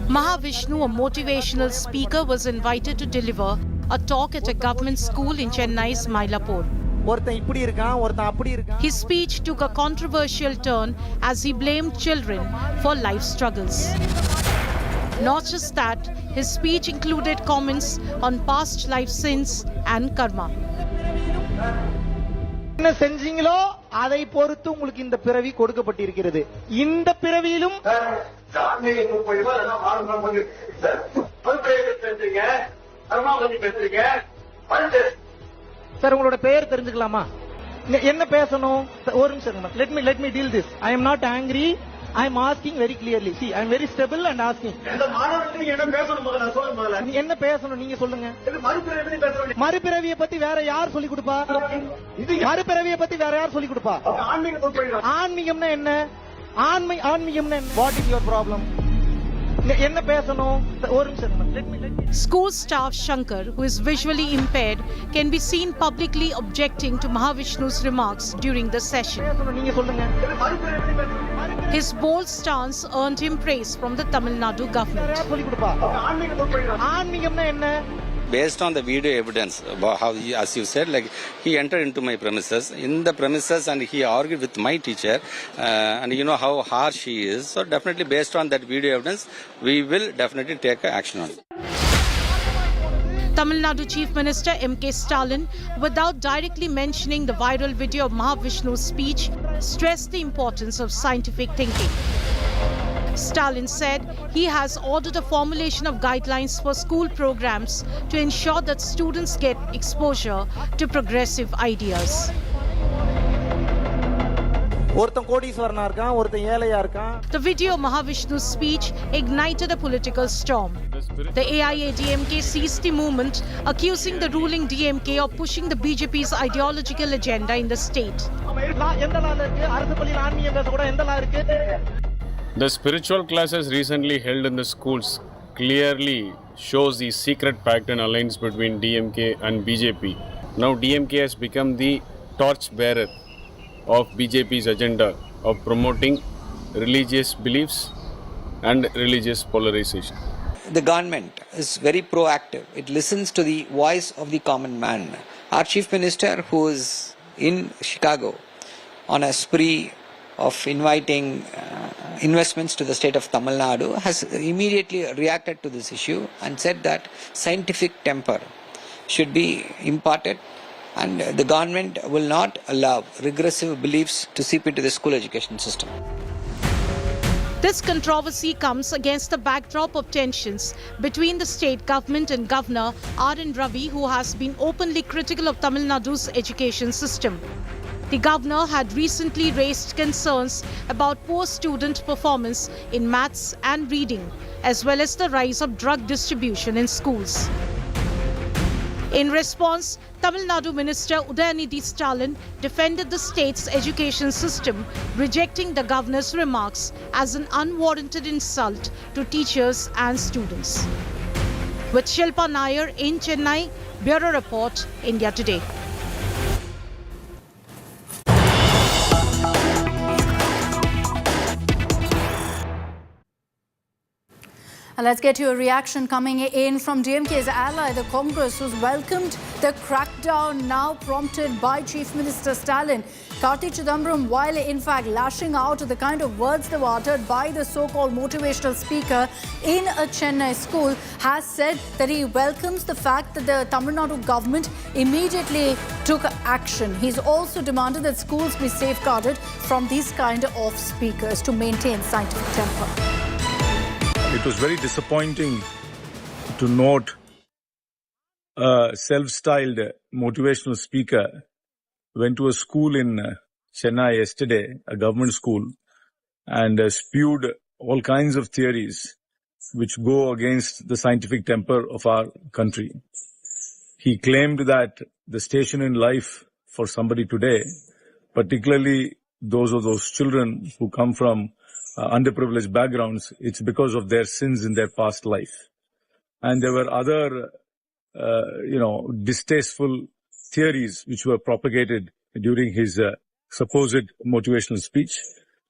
Mahavishnu, a motivational speaker, was invited to deliver a talk at a government school in Chennai's Mylapore. His speech took a controversial turn as he blamed children for life struggles. Not just that, his speech included comments on past life sins and karma. என்ன செஞ்சீங்களோ அதை பொறுத்து உங்களுக்கு இந்த பிறவி கொடுக்கப்பட்டிருக்கிறது இந்த பிறவியிலும் sir உங்களோட பெயர் தெரிஞ்சுக்கலாமா என்ன பேசணும் ஒரு நிமிஷம் let me deal this I am not angry I am asking very clearly see I am very stable and asking என்ன பேசணும் நீங்க சொல்லுங்க மறுபிறவியை பத்தி வேற யார் சொல்லி கொடுப்பா மறுபிறவியை பத்தி வேற யார் சொல்லி கொடுப்பா ஆன்மீகம்னா என்ன ஆன்மீகம்னா என்ன what is your problem என்ன பேசணும் ஒரு நிமிஷம் School staff Shankar, who is visually impaired, can be seen publicly objecting to Mahavishnu's remarks during the session. His bold stance earned him praise from the Tamil Nadu government. based on the video evidence, about how he, as you said, like he entered into my premises, and he argued with my teacher, and you know how harsh he is. So definitely based on that video evidence, we will definitely take action on it. Tamil Nadu Chief Minister M.K. Stalin, without directly mentioning the viral video of Mahavishnu's speech, stressed the importance of scientific thinking. Stalin said he has ordered a formulation of guidelines for school programs to ensure that students get exposure to progressive ideas. The video of Mahavishnu's speech ignited a political storm. The AIADMK seized the movement, accusing the ruling DMK of pushing the BJP's ideological agenda in the state. The spiritual classes recently held in the schools clearly shows the secret pact and alliance between DMK and BJP. Now DMK has become the torchbearer of BJP's agenda of promoting religious beliefs and religious polarization. The government is very proactive. It listens to the voice of the common man. Our Chief Minister, who is in Chicago on a spree of inviting investments to the state of Tamil Nadu, has immediately reacted to this issue and said that scientific temper should be imparted, and the government will not allow regressive beliefs to seep into the school education system. This controversy comes against the backdrop of tensions between the state government and Governor R.N. Ravi, who has been openly critical of Tamil Nadu's education system. The governor had recently raised concerns about poor student performance in maths and reading, as well as the rise of drug distribution in schools. In response, Tamil Nadu Minister Udayanidhi Stalin defended the state's education system, rejecting the governor's remarks as an unwarranted insult to teachers and students. With Shilpa Nair in Chennai, Bureau Report, India Today. And let's get to a reaction coming in from DMK's ally, the Congress, who's welcomed the crackdown now prompted by Chief Minister Stalin. Karti Chidambaram, while in fact lashing out at the kind of words that were uttered by the so-called motivational speaker in a Chennai school, has said that he welcomes the fact that the Tamil Nadu government immediately took action. He's also demanded that schools be safeguarded from these kind of speakers to maintain scientific temper. It was very disappointing to note a self-styled motivational speaker went to a school in Chennai yesterday, a government school, and spewed all kinds of theories which go against the scientific temper of our country. He claimed that the station in life for somebody today, particularly those children who come from underprivileged backgrounds, it's because of their sins in their past life. And there were other, distasteful theories which were propagated during his supposed motivational speech.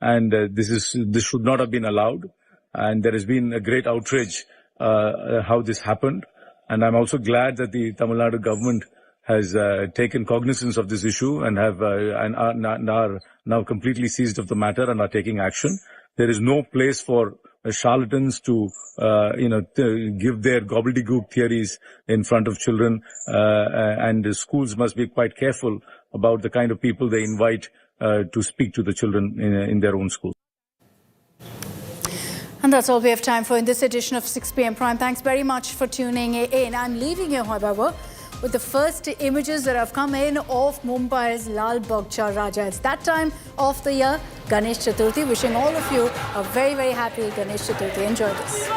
And this should not have been allowed. And there has been a great outrage how this happened. And I'm also glad that the Tamil Nadu government has taken cognizance of this issue and are now completely seized of the matter and are taking action. There is no place for charlatans to, give their gobbledygook theories in front of children, and the schools must be quite careful about the kind of people they invite to speak to the children in their own school. And that's all we have time for in this edition of 6 p.m. Prime. Thanks very much for tuning in. I'm leaving you, however, with the first images that have come in of Mumbai's Lal Bagcha Raja. It's that time of the year, Ganesh Chaturthi. Wishing all of you a very, very happy Ganesh Chaturthi. Enjoy this.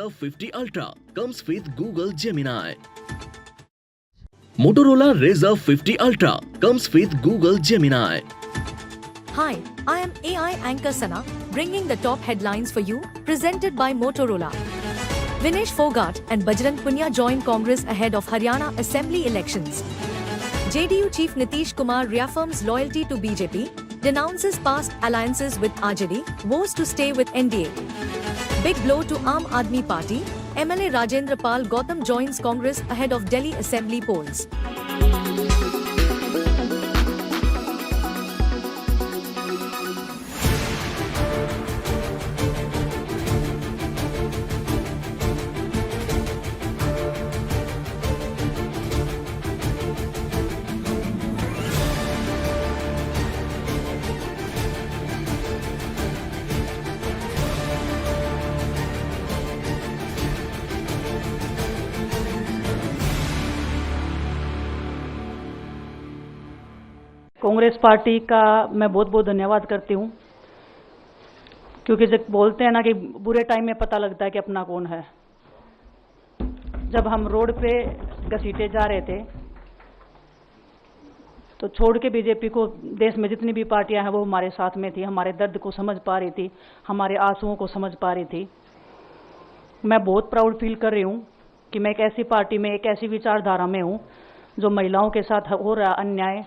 Razr 50 Ultra comes with Google Gemini. Motorola Razr 50 Ultra comes with Google Gemini. Hi, I am AI anchor Sana, bringing the top headlines for you, presented by Motorola. Vinesh Phogat and Bajrang Punia join Congress ahead of Haryana Assembly elections. JDU Chief Nitish Kumar reaffirms loyalty to BJP, denounces past alliances with RJD, vows to stay with NDA. Big blow to Aam Aadmi Party, MLA Rajendra Pal Gautam joins Congress ahead of Delhi Assembly polls. Congress party का मैं बहुत बहुत धन्यवाद करती हूँ, क्योंकि जब बोलते हैं ना कि बुरे टाइम में पता लगता है कि अपना कौन है। जब हम रोड पे घसीटे जा रहे थे तो छोड़ के बीजेपी को देश में जितनी भी पार्टियां हैं वो हमारे साथ में थी, हमारे दर्द को समझ पा रही थी, हमारे आंसुओं को समझ पा रही थी। मैं बहुत प्राउड फील कर रही हूँ कि मैं एक ऐसी पार्टी में, एक ऐसी विचारधारा में हूँ जो महिलाओं के साथ हो रहा अन्याय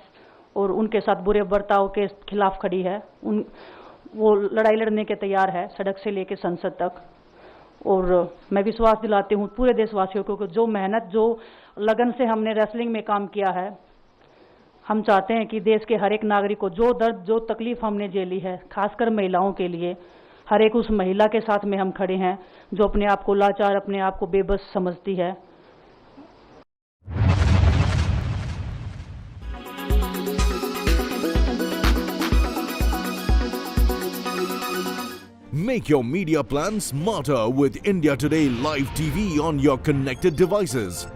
और उनके साथ बुरे बर्ताव के खिलाफ खड़ी है। वो लड़ाई लड़ने के तैयार है, सड़क से लेकर संसद तक। और मैं विश्वास दिलाती हूँ पूरे देशवासियों को कि जो मेहनत, जो लगन से हमने रेसलिंग में काम किया है, हम चाहते हैं कि देश के हर एक नागरिक को जो दर्द, जो तकलीफ हमने झेली है, खासकर महिलाओं के लिए, हर एक उस महिला के साथ में हम खड़े हैं जो अपने आप को लाचार, अपने आप को बेबस समझती है। Make your media plan smarter with India Today Live TV on your connected devices.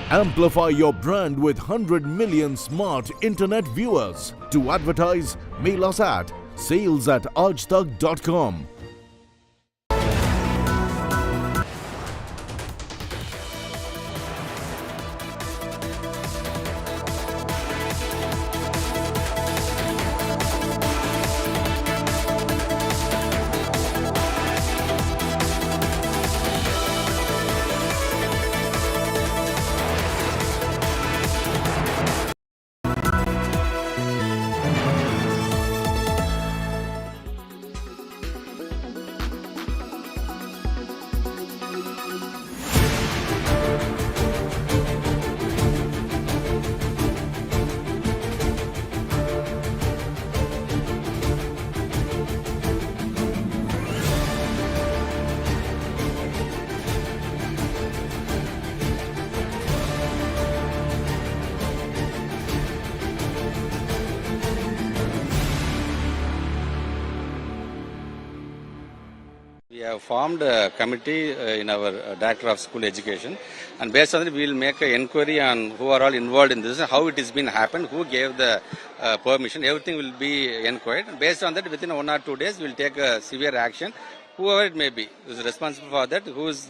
Amplify your brand with 100 million smart internet viewers. To advertise, mail us at sales@aajtak.com. We have formed a committee in our Director of School Education, and based on that we will make an inquiry on who are all involved in this, how it has been happened, who gave the permission, everything will be inquired. Based on that, within 1 or 2 days, we will take a severe action. Whoever it may be, who is responsible for that, who is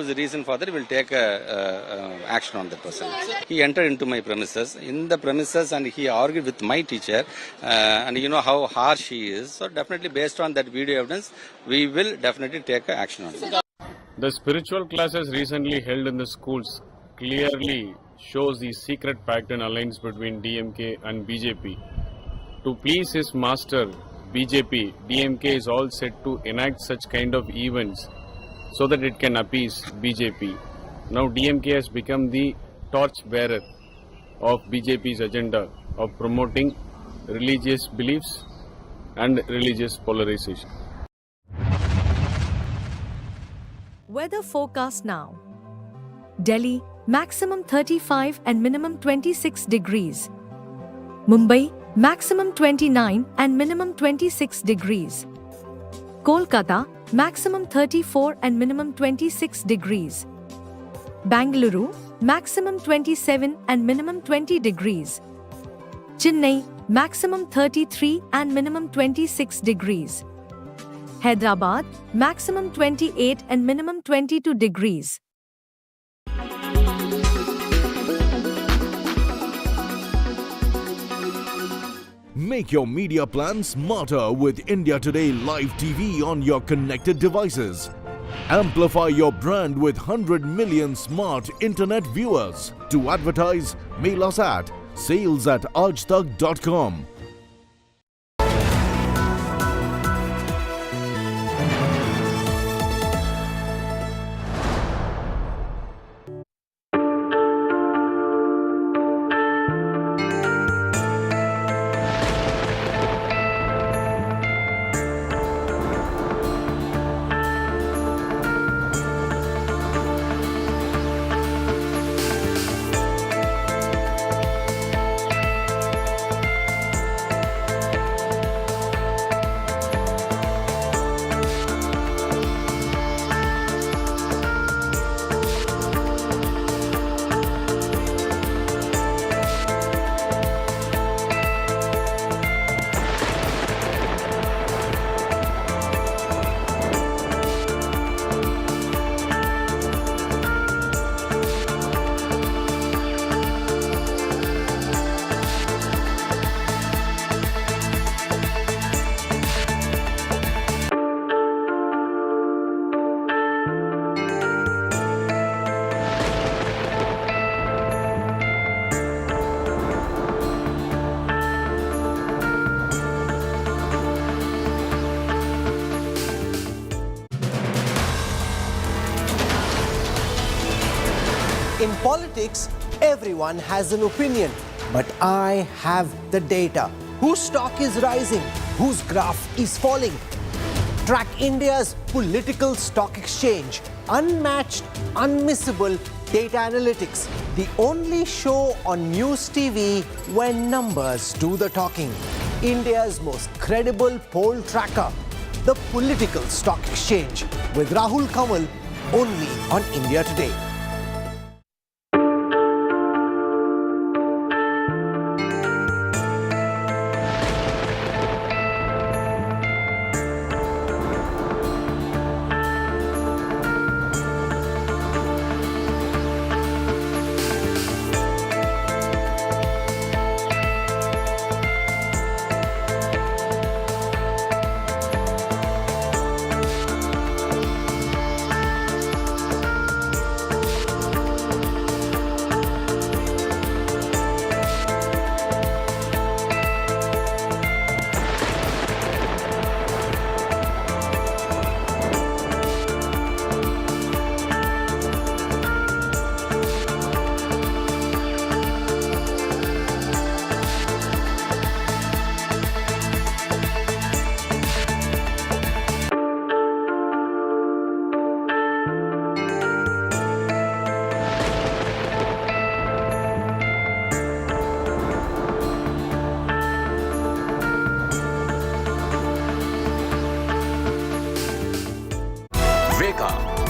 the reason for that, will take action on that person. He entered into my premises, and he argued with my teacher, and you know how harsh he is. So definitely based on that video evidence, we will definitely take action on it. The spiritual classes recently held in the schools clearly shows the secret pact and alliance between DMK and BJP. To please his master, BJP, DMK is all set to enact such kind of events so that it can appease BJP. Now DMK has become the torch bearer of BJP's agenda of promoting religious beliefs and religious polarization. Weather forecast now. Delhi, maximum 35 and minimum 26 degrees. Mumbai, maximum 29 and minimum 26 degrees. Kolkata, maximum 34 and minimum 26 degrees. Bangalore, maximum 27 and minimum 20 degrees. Chennai, maximum 33 and minimum 26 degrees. Hyderabad, maximum 28 and minimum 22 degrees. Make your media plan smarter with India Today Live TV on your connected devices. Amplify your brand with 100 million smart internet viewers. To advertise, mail us at sales@aajtak.com. In politics, everyone has an opinion, but I have the data. Whose stock is rising? Whose graph is falling? Track India's political stock exchange. Unmatched, unmissable data analytics. The only show on News TV where numbers do the talking. India's most credible poll tracker. The Political Stock Exchange with Rahul Kamal only on India Today.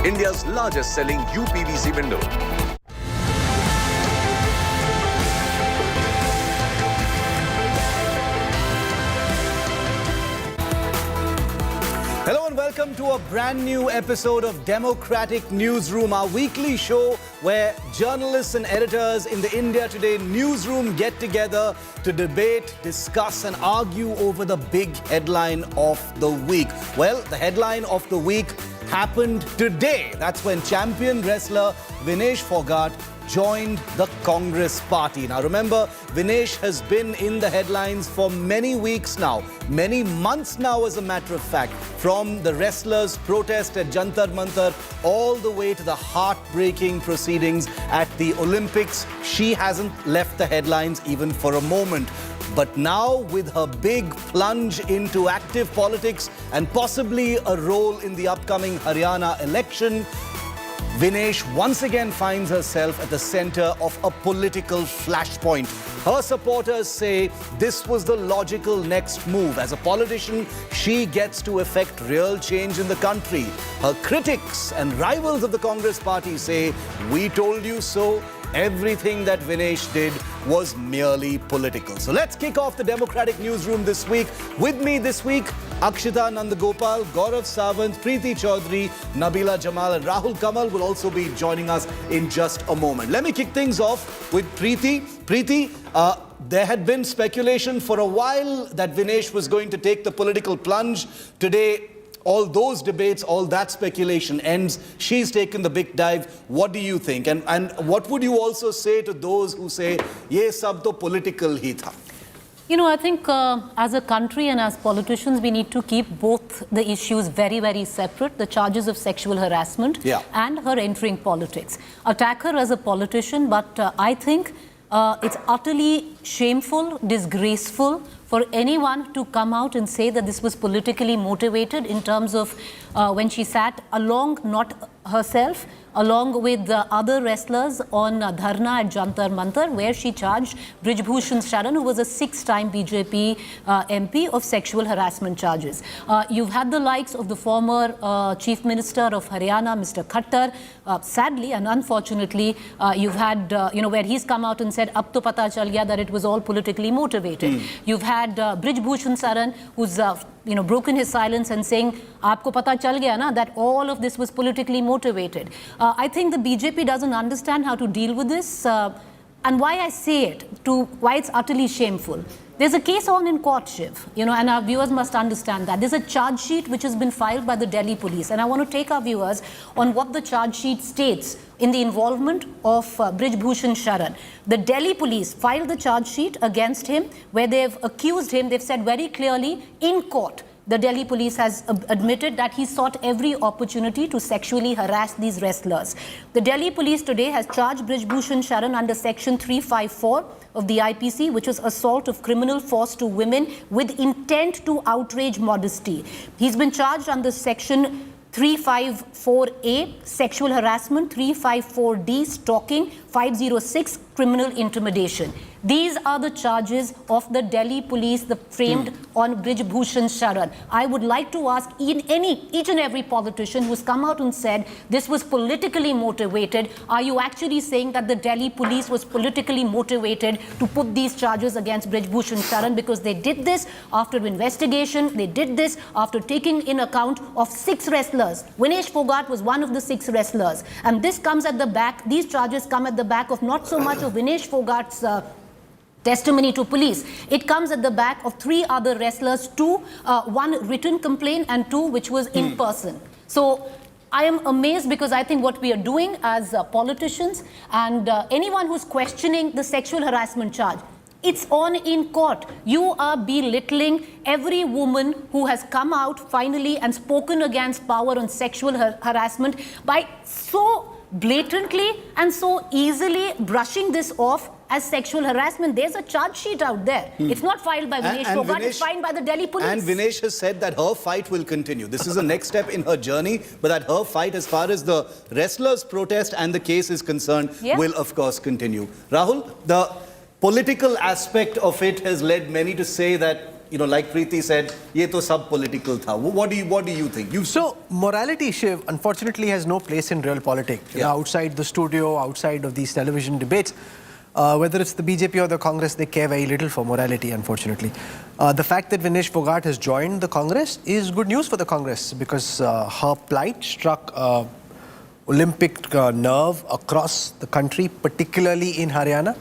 India's largest selling UPVC window. Hello and welcome to a brand new episode of Democratic Newsroom, our weekly show where journalists and editors in the India Today newsroom get together to debate, discuss and argue over the big headline of the week. Well, the headline of the week happened today. That's when champion wrestler Vinesh Phogat joined the Congress party. Now remember, Vinesh has been in the headlines for many weeks now, many months now as a matter of fact, from the wrestlers' protest at Jantar Mantar all the way to the heartbreaking proceedings at the Olympics. She hasn't left the headlines even for a moment. But now, with her big plunge into active politics and possibly a role in the upcoming Haryana election, Vinesh once again finds herself at the center of a political flashpoint. Her supporters say this was the logical next move. As a politician, she gets to effect real change in the country. Her critics and rivals of the Congress party say, "We told you so." Everything that Vinesh did was merely political. So let's kick off the Democratic Newsroom this week. With me this week, Akshita Nandagopal, Gaurav Sawant, Preeti Chaudhary, Nabila Jamal and Rahul Kamal will also be joining us in just a moment. Let me kick things off with Preeti. Preeti, there had been speculation for a while that Vinesh was going to take the political plunge. Today, all those debates, all that speculation ends. She's taken the big dive. What do you think? And what would you also say to those who say, ye sab to political hi tha? You know, I think as a country and as politicians, we need to keep both the issues very, very separate. The charges of sexual harassment and her entering politics. Attack her as a politician, but I think it's utterly shameful, disgraceful for anyone to come out and say that this was politically motivated in terms of when she sat along, not herself, along with the other wrestlers on Dharna at Jantar Mantar, where she charged Brij Bhushan Sharan, who was a 6-time BJP MP, of sexual harassment charges. You've had the likes of the former Chief Minister of Haryana, Mr. Khattar. Sadly and unfortunately, you've had, where he's come out and said, ab to pata chal gaya, that it was all politically motivated. You've had Brij Bhushan Sharan, who's broken his silence and saying, aapko pata chal gaya na, that all of this was politically motivated. I think the BJP doesn't understand how to deal with this, and why I say it, why it's utterly shameful. There's a case on in court, Shiv, and our viewers must understand that. There's a charge sheet which has been filed by the Delhi police, and I want to take our viewers on what the charge sheet states in the involvement of Brij Bhushan Sharan. The Delhi police filed the charge sheet against him, where they've accused him, they've said very clearly in court, the Delhi police has admitted that he sought every opportunity to sexually harass these wrestlers. The Delhi police today has charged Brij Bhushan Sharan under section 354 of the IPC, which is assault of criminal force to women with intent to outrage modesty. He's been charged under section 354A, sexual harassment, 354D, stalking, 506, criminal intimidation. These are the charges of the Delhi police framed on Brij Bhushan Sharan. I would like to ask each and every politician who's come out and said this was politically motivated, are you actually saying that the Delhi police was politically motivated to put these charges against Brij Bhushan Sharan? Because they did this after investigation, they did this after taking in account of 6 wrestlers. Vinesh Phogat was one of the 6 wrestlers. And this comes at the back, these charges come at the back of not so much of Vinesh Phogat's testimony to police. It comes at the back of 3 other wrestlers, 2, 1 written complaint and 2 which was in person. So I am amazed, because I think what we are doing as politicians and anyone who's questioning the sexual harassment charge, it's on in court. You are belittling every woman who has come out finally and spoken against power on sexual harassment by so blatantly and so easily brushing this off as sexual harassment. There's a charge sheet out there. It's not filed by Vinesh Phogat, it's filed by the Delhi police. And Vinesh has said that her fight will continue. This is the next step in her journey, but that her fight, as far as the wrestlers' protest and the case is concerned, will of course continue. Rahul, the political aspect of it has led many to say that, like Preeti said, ye to sab political tha. What do you think? So, morality, Shiv, unfortunately has no place in real politics. Outside the studio, outside of these television debates, whether it's the BJP or the Congress, they care very little for morality, unfortunately. The fact that Vinesh Phogat has joined the Congress is good news for the Congress, because her plight struck Olympic nerve across the country, particularly in Haryana.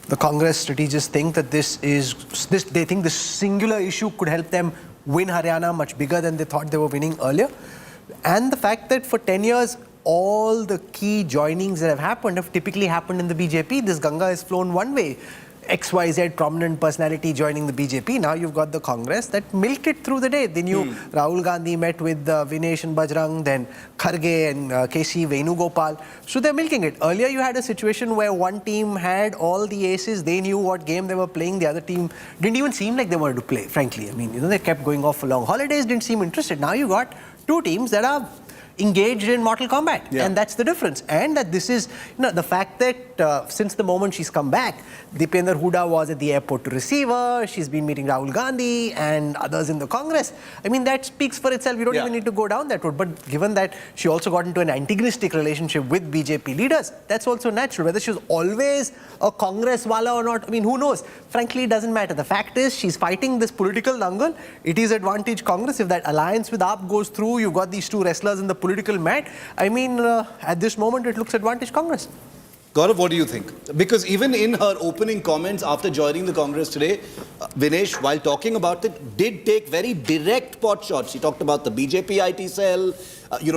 The Congress strategists think that they think this singular issue could help them win Haryana much bigger than they thought they were winning earlier. And the fact that for 10 years, all the key joinings that have typically happened in the BJP. This Ganga has flown one way. XYZ prominent personality joining the BJP. Now you've got the Congress that milked it through the day. Then Rahul Gandhi met with Vinesh and Bajrang, then Kharge and KC Venugopal. So they're milking it. Earlier you had a situation where one team had all the aces. They knew what game they were playing. The other team didn't even seem like they wanted to play, frankly. I mean, they kept going off for long holidays, didn't seem interested. Now you got 2 teams that are engaged in Mortal Kombat. And that's the difference. And that this is, the fact that since the moment she's come back, Dipender Hooda was at the airport to receive her. She's been meeting Rahul Gandhi and others in the Congress. I mean, that speaks for itself. We don't even need to go down that road. But given that she also got into an antagonistic relationship with BJP leaders, that's also natural. Whether she was always a Congress wala or not, I mean, who knows? Frankly, it doesn't matter. The fact is, she's fighting this political dangle. It is advantage Congress. If that alliance with AAP goes through, you've got these two wrestlers in the political mat. I mean, at this moment, it looks advantage Congress. Gaurav, what do you think? Because even in her opening comments after joining the Congress today, Vinesh, while talking about it, did take very direct pot shots. She talked about the BJP IT cell.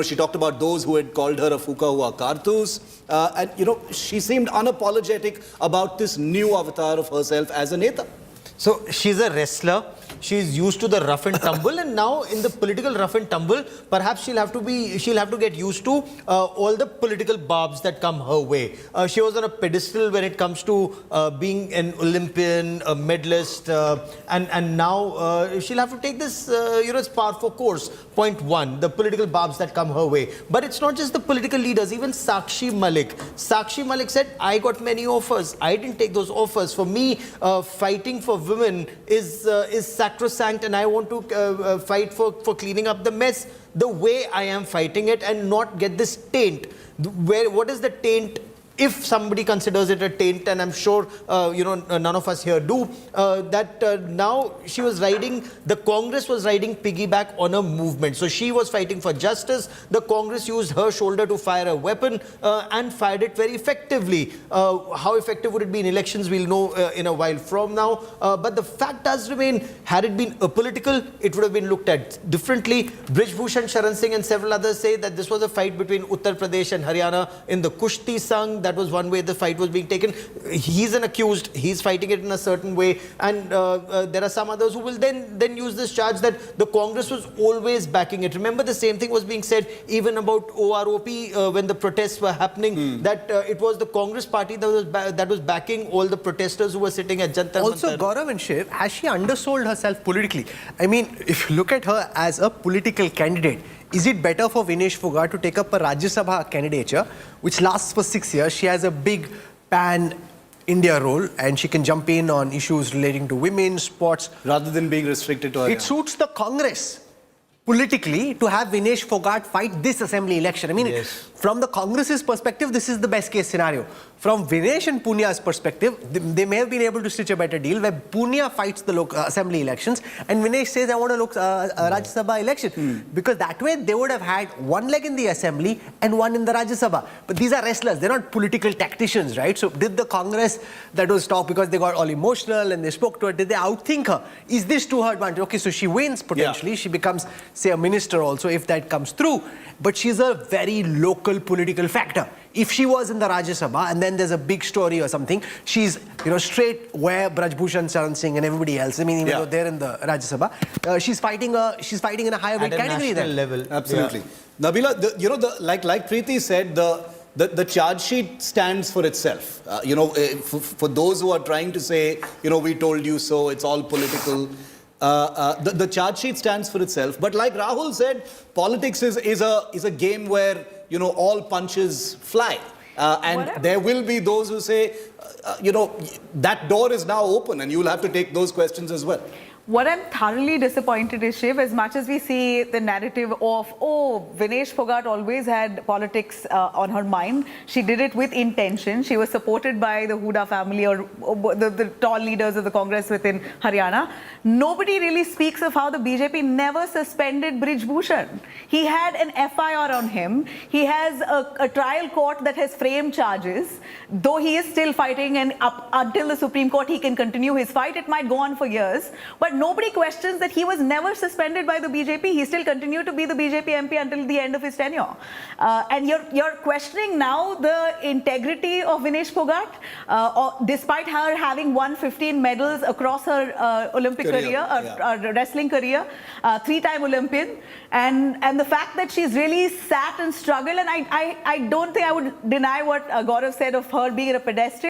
She talked about those who had called her a Fuka Hua Kartus. And, she seemed unapologetic about this new avatar of herself as a Neta. So she's a wrestler. She's used to the rough and tumble, and now in the political rough and tumble, perhaps she'll have to get used to all the political barbs that come her way. She was on a pedestal when it comes to being an Olympian, a medalist, and now she'll have to take this, it's par for course. Point one, the political barbs that come her way. But it's not just the political leaders, even Sakshi Malik. Sakshi Malik said, I got many offers. I didn't take those offers. For me, fighting for women is sacrosanct, and I want to fight for cleaning up the mess the way I am fighting it and not get this taint. What is the taint? If somebody considers it a taint, and I'm sure, none of us here do, that now she was riding, the Congress was riding piggyback on a movement. So she was fighting for justice. The Congress used her shoulder to fire a weapon and fired it very effectively. How effective would it be in elections? We'll know in a while from now. But the fact does remain, had it been apolitical, it would have been looked at differently. Brij Bhushan Sharan Singh and several others say that this was a fight between Uttar Pradesh and Haryana in the Kushti Sangh. That was one way the fight was being taken. He's an accused. He's fighting it in a certain way. And there are some others who will then use this charge that the Congress was always backing it. Remember, the same thing was being said even about OROP when the protests were happening, that it was the Congress party that was backing all the protesters who were sitting at Jantar Mantar. Also, Gaurav and Shiv, has she undersold herself politically? I mean, if you look at her as a political candidate, is it better for Vinesh Phogat to take up a Rajya Sabha candidature, which lasts for 6 years? She has a big pan-India role, and she can jump in on issues relating to women, sports. Rather than being restricted to her. It suits the Congress politically to have Vinesh Phogat fight this assembly election. I mean, from the Congress's perspective, this is the best case scenario. From Vinesh and Punya's perspective, they may have been able to stitch a better deal where Punya fights the assembly elections and Vinesh says, I want to look Rajya Sabha election. Because that way they would have had one leg in the assembly and one in the Rajya Sabha. But these are wrestlers. They're not political tacticians, right? So did the Congress that was talk because they got all emotional and they spoke to her, did they outthink her? Is this to her advantage? Okay, so she wins potentially. She becomes, say, a minister also if that comes through. But she's a very local political factor. If she was in the Rajya Sabha and then there's a big story or something, she's, straight where Braj Bhushan Sharan Singh and everybody else. I mean, even though they're in the Rajya Sabha, she's fighting in a higher weight category there. Level. Absolutely. Nabila, like Preeti said, the charge sheet stands for itself. For those who are trying to say, we told you so, it's all political. The charge sheet stands for itself. But like Rahul said, politics is a game where all punches fly. And there will be those who say, that door is now open and you'll have to take those questions as well. What I'm thoroughly disappointed is, Shiv, as much as we see the narrative of, Vinesh Phogat always had politics on her mind, she did it with intention. She was supported by the Hooda family or the tall leaders of the Congress within Haryana. Nobody really speaks of how the BJP never suspended Brij Bhushan. He had an FIR on him. He has a trial court that has framed charges. Though he is still fighting and until the Supreme Court he can continue his fight, it might go on for years. But nobody questions that he was never suspended by the BJP. He still continued to be the BJP MP until the end of his tenure. And you're questioning now the integrity of Vinesh Phogat, despite her having won 15 medals across her Olympic career, wrestling career, 3-time Olympian. And the fact that she's really sat and struggled, and I don't think I would deny what Gaurav said of her being a pedestrian.